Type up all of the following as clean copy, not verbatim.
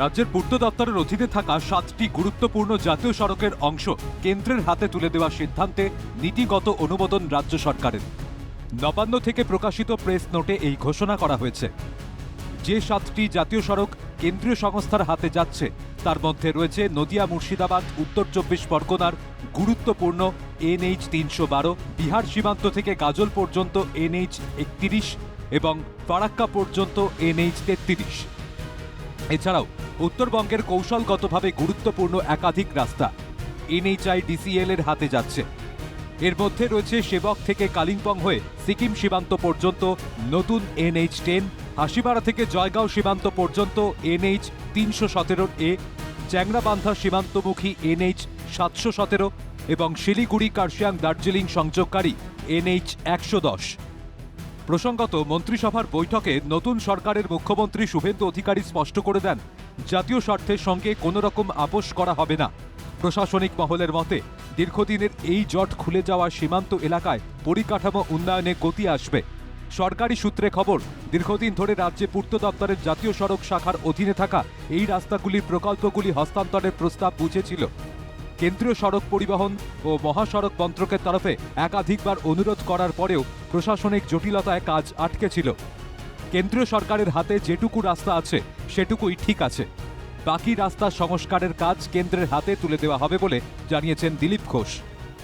রাজ্যের পূর্ত দপ্তরের অধীনে থাকা 7টি গুরুত্বপূর্ণ জাতীয় সড়কের অংশ কেন্দ্রের হাতে তুলে দেওয়ার সিদ্ধান্তে নীতিগত অনুমোদন রাজ্য সরকারের। নবান্ন থেকে প্রকাশিত প্রেস নোটে এই ঘোষণা করা হয়েছে। যে 7টি জাতীয় সড়ক কেন্দ্রীয় সংস্থার হাতে যাচ্ছে তার মধ্যে রয়েছে নদিয়া মুর্শিদাবাদ উত্তর 24 পরগনার গুরুত্বপূর্ণ NH 312, বিহার সীমান্ত থেকে গাজল পর্যন্ত NH 31 এবং ফারাক্কা পর্যন্ত NH 33। এছাড়াও উত্তরবঙ্গের কৌশলগতভাবে গুরুত্বপূর্ণ একাধিক রাস্তা NHIDCL এর হাতে যাচ্ছে। এর মধ্যে রয়েছে সেবক থেকে কালিম্পং হয়ে সিকিম সীমান্ত পর্যন্ত নতুন NH 10, হাসিমারা থেকে জয়গাঁও সীমান্ত পর্যন্ত NH 317A, চ্যাংরাবান্ধা সীমান্তমুখী NH 717 এবং শিলিগুড়ি কার্শিয়াং দার্জিলিং সংযোগকারী NH 110। প্রসঙ্গত, মন্ত্রিসভার বৈঠকে নতুন সরকারের মুখ্যমন্ত্রী শুভেন্দু অধিকারী স্পষ্ট করে দেন, জাতীয় স্বার্থের সঙ্গে কোনো রকম আপোষ করা হবে না। প্রশাসনিক মহলের মতে দীর্ঘদিনের এই জট খুলে যাওয়া সীমান্ত এলাকায় পরিকাঠামো উন্নয়নে গতি আসবে। সরকারি সূত্রে খবর, দীর্ঘদিন ধরে রাজ্যে পূর্ত দপ্তরের জাতীয় সড়ক শাখার অধীনে থাকা এই রাস্তাগুলির প্রকল্পগুলি হস্তান্তরের প্রস্তাব বুঝেছিল। কেন্দ্রীয় সড়ক পরিবহন ও মহাসড়ক মন্ত্রকের তরফে একাধিকবার অনুরোধ করার পরেও প্রশাসনিক জটিলতায় কাজ আটকে ছিল। কেন্দ্রীয় সরকারের হাতে যেটুকু রাস্তা আছে সেটুকুই ঠিক আছে, বাকি রাস্তা সংস্কারের কাজ কেন্দ্রের হাতে তুলে দেওয়া হবে বলে জানিয়েছেন দিলীপ ঘোষ।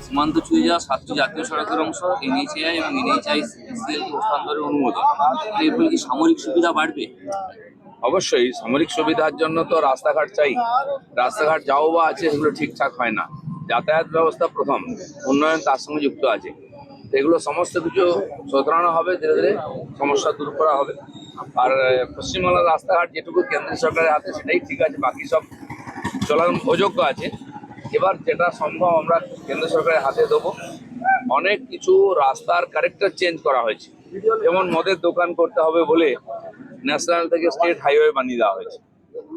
সীমান্ত ছুঁয়ে যাওয়া 7টি জাতীয় সড়কের অংশ NHAI এবং NHIDCL হস্তান্তরের অনুমোদন, এর ফলে কি সামরিক সুবিধা বাড়বে? অবশ্যই সামরিক সুবিধার জন্য তো রাস্তাঘাট চাই। রাস্তাঘাট যাও বা আছে, সেগুলো ঠিকঠাক হয় না। যাতায়াত ব্যবস্থা প্রথম, উন্নয়ন তার সঙ্গে যুক্ত আছে। এগুলো সমস্ত কিছু শোধরানো হবে, ধীরে ধীরে সমস্যা দূর করা হবে। আর পশ্চিমবাংলার রাস্তাঘাট যেটুকু কেন্দ্রীয় সরকারের হাতে সেটাই ঠিক আছে, বাকি সব চলার অযোগ্য আছে। এবার যেটা সম্ভব আমরা কেন্দ্র সরকারের হাতে দেবো। অনেক কিছু রাস্তার ক্যারেক্টার চেঞ্জ করা হয়েছে, যেমন মদের দোকান করতে হবে বলে ন্যাশনাল থেকে স্টেট হাইওয়ে বানিয়ে দেওয়া হয়েছে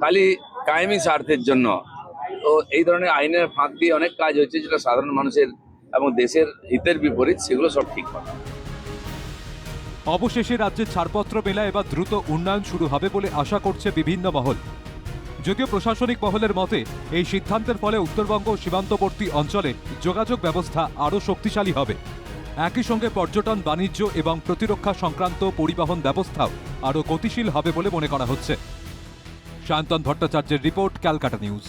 খালি কায়েমি স্বার্থের জন্য। তো এই ধরনের আইনের ফাঁক দিয়ে অনেক কাজ হচ্ছে যেটা সাধারণ মানুষের এবং দেশের হিতের বিপরীত, সেগুলো সব ঠিক হবে। অবশেষে রাজ্যের ছাড়পত্র মেলা এবার দ্রুত উন্নয়ন শুরু হবে বলে আশা করছে বিভিন্ন মহল। যদিও প্রশাসনিক মহলের মতে এই সিদ্ধান্তের ফলে উত্তরবঙ্গ সীমান্তবর্তী অঞ্চলে যোগাযোগ ব্যবস্থা আরও শক্তিশালী হবে। একই সঙ্গে পর্যটন, বাণিজ্য এবং প্রতিরক্ষা সংক্রান্ত পরিবহন ব্যবস্থাও আরও গতিশীল হবে বলে মনে করা হচ্ছে। সায়ন্তন ভট্টাচার্যের রিপোর্ট, ক্যালকাটা নিউজ।